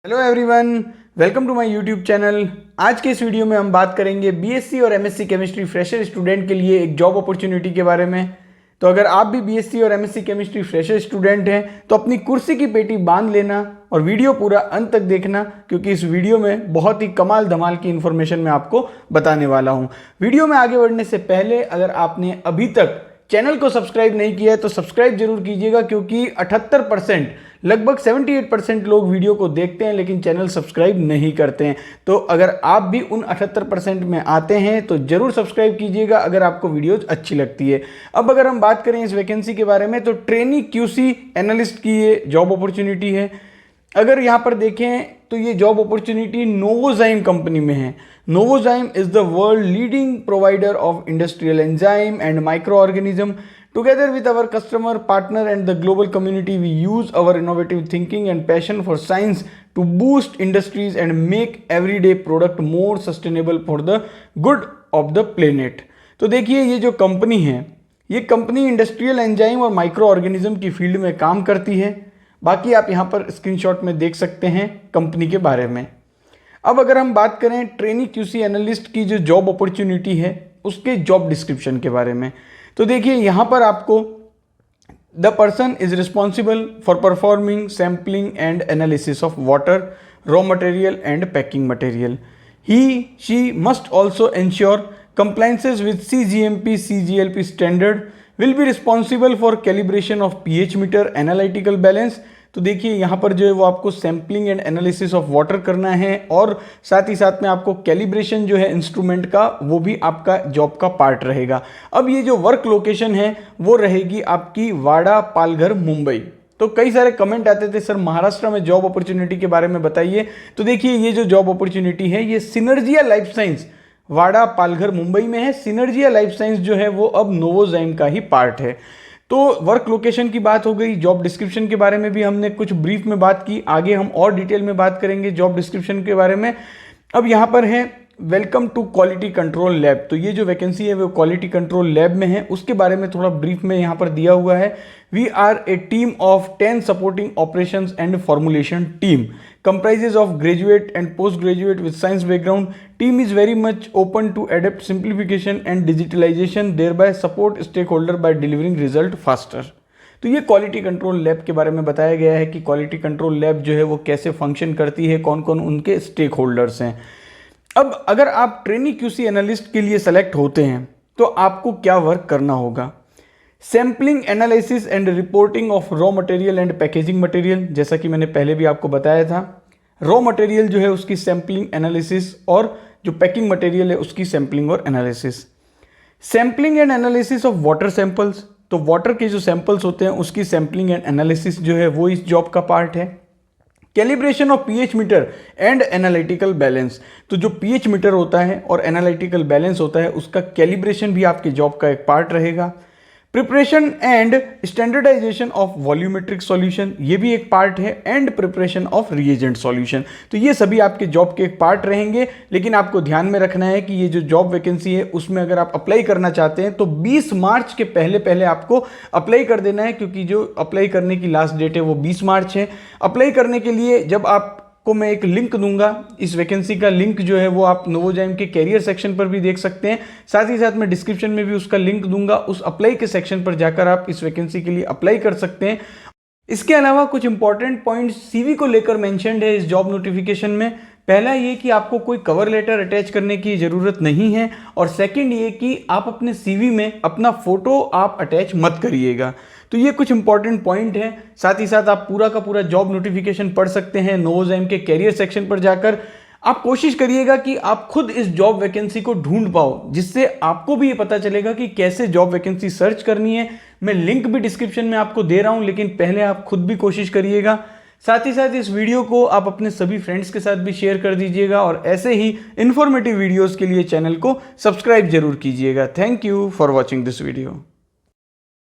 Hello everyone, welcome to my YouTube channel. आज के इस वीडियो में हम बात करेंगे बीएससी और एमएससी केमिस्ट्री फ्रेशर स्टूडेंट के लिए एक जॉब अपॉर्चुनिटी के बारे में। तो अगर आप भी बीएससी और एमएससी केमिस्ट्री फ्रेशर स्टूडेंट हैं तो अपनी कुर्सी की पेटी बांध लेना और वीडियो पूरा अंत तक देखना, क्योंकि इस वीडियो में बहुत ही कमाल धमाल की इन्फॉर्मेशन मैं आपको बताने वाला हूँ। वीडियो में आगे बढ़ने से पहले अगर आपने अभी तक चैनल को सब्सक्राइब नहीं किया है तो सब्सक्राइब जरूर कीजिएगा, क्योंकि 78% लगभग 78% लोग वीडियो को देखते हैं लेकिन चैनल सब्सक्राइब नहीं करते हैं। तो अगर आप भी उन 78% में आते हैं तो जरूर सब्सक्राइब कीजिएगा अगर आपको वीडियोज अच्छी लगती है। अब अगर हम बात करें इस वैकेंसी के बारे में तो ट्रेनी क्यूसी एनालिस्ट की ये जॉब अपॉर्चुनिटी है। अगर यहाँ पर देखें तो ये जॉब अपॉर्चुनिटी नोवोजाइम कंपनी में है। Novozymes is the world leading provider of industrial enzyme and microorganism. Together with our customer, partner and the global community, we use our innovative thinking and passion for science to boost industries and make everyday product more sustainable for the good of the planet। तो देखिए ये जो company है, ये company industrial enzyme और micro organism की field में काम करती है। बाकी आप यहाँ पर स्क्रीनशॉट में देख सकते हैं कंपनी के बारे में। अब अगर हम बात करें ट्रेनी क्यूसी एनालिस्ट की जो जॉब अपॉर्चुनिटी है उसके जॉब डिस्क्रिप्शन के बारे में, तो देखिए यहाँ पर आपको the person is responsible for performing sampling and analysis of water, raw material and packing material. He she must also ensure compliances with CGMP CGLP standard, will be responsible for calibration of pH meter, analytical balance। तो देखिए यहाँ पर जो है वो आपको sampling and analysis of water करना है और साथ ही साथ में आपको कैलिब्रेशन जो है इंस्ट्रूमेंट का वो भी आपका जॉब का पार्ट रहेगा। अब ये जो वर्क लोकेशन है वो रहेगी आपकी वाड़ा, पालघर, मुंबई। तो कई सारे कमेंट आते थे सर महाराष्ट्र में जॉब अपॉर्चुनिटी के बारे में बताइए। तो देखिए ये जो जॉब अपॉर्चुनिटी है ये सिनर्जिया लाइफ साइंस वाड़ा, पालघर, मुंबई में है। सिनर्जिया लाइफ साइंस जो है वो अब नोवोजाइम का ही पार्ट है। तो वर्क लोकेशन की बात हो गई। जॉब डिस्क्रिप्शन के बारे में भी हमने कुछ ब्रीफ में बात की, आगे हम और डिटेल में बात करेंगे जॉब डिस्क्रिप्शन के बारे में। अब यहाँ पर है welcome to quality control lab. तो ये जो वैकेंसी है वो क्वालिटी कंट्रोल लैब में है, उसके बारे में थोड़ा ब्रीफ में यहाँ पर दिया हुआ है। We are a team of 10 supporting operations and formulation team comprises of graduate and postgraduate with science background. Team is very much open to adapt simplification and digitalization, thereby support stakeholder by delivering result faster। तो ये quality control lab के बारे में बताया गया है कि quality control lab जो है वो कैसे फंक्शन करती है, कौन कौन उनके स्टेक होल्डर्स हैं। अब अगर आप ट्रेनी क्यूसी एनालिस्ट के लिए सेलेक्ट होते हैं तो आपको क्या वर्क करना होगा। Sampling, analysis and reporting of raw material and packaging material, जैसा कि मैंने पहले भी आपको बताया था। रॉ मटेरियल जो है उसकी सैम्पलिंग, एनालिसिस और जो पैकिंग मटेरियल है उसकी सैम्पलिंग और analysis. Sampling and analysis of water samples, तो वाटर के जो सैंपल्स होते हैं उसकी सैम्पलिंग एंड एनालिसिस जो है वो इस जॉब का पार्ट है। Calibration of pH meter and analytical balance, तो जो पीएच मीटर होता है और एनालिटिकल बैलेंस होता है उसका कैलिब्रेशन भी आपके जॉब का एक पार्ट रहेगा। Preparation and standardisation of volumetric solution, ये भी एक पार्ट है, and preparation of reagent solution. तो ये सभी आपके जॉब के एक पार्ट रहेंगे। लेकिन आपको ध्यान में रखना है कि ये जो जॉब वैकेंसी है उसमें अगर आप अप्लाई करना चाहते हैं तो 20 मार्च के पहले पहले आपको अप्लाई कर देना है, क्योंकि जो अप्लाई करने की लास्ट डेट है वो 20 मार्च है। अप्लाई करने के लिए जब आपको मैं एक लिंक दूंगा, इस वैकेंसी का लिंक जो है वो आप नोवोजाइम के कैरियर सेक्शन पर भी देख सकते हैं, साथ ही साथ मैं डिस्क्रिप्शन में भी उसका लिंक दूंगा। उस अप्लाई के सेक्शन पर जाकर आप इस वैकेंसी के लिए अप्लाई कर सकते हैं। इसके अलावा कुछ इंपॉर्टेंट पॉइंट सीवी को लेकर मेंशन्ड है इस जॉब नोटिफिकेशन में। पहला ये कि आपको कोई कवर लेटर अटैच करने की ज़रूरत नहीं है, और सेकंड ये कि आप अपने सीवी में अपना फोटो आप अटैच मत करिएगा। तो ये कुछ इंपॉर्टेंट पॉइंट है। साथ ही साथ आप पूरा का पूरा जॉब नोटिफिकेशन पढ़ सकते हैं नोवोजाइम के कैरियर सेक्शन पर जाकर। आप कोशिश करिएगा कि आप खुद इस जॉब वैकेंसी को ढूंढ पाओ, जिससे आपको भी ये पता चलेगा कि कैसे जॉब वैकेंसी सर्च करनी है। मैं लिंक भी डिस्क्रिप्शन में आपको दे रहा हूं, लेकिन पहले आप खुद भी कोशिश करिएगा। साथ ही साथ इस वीडियो को आप अपने सभी फ्रेंड्स के साथ भी शेयर कर दीजिएगा, और ऐसे ही इन्फॉर्मेटिव वीडियोस के लिए चैनल को सब्सक्राइब जरूर कीजिएगा। Thank you for watching this video.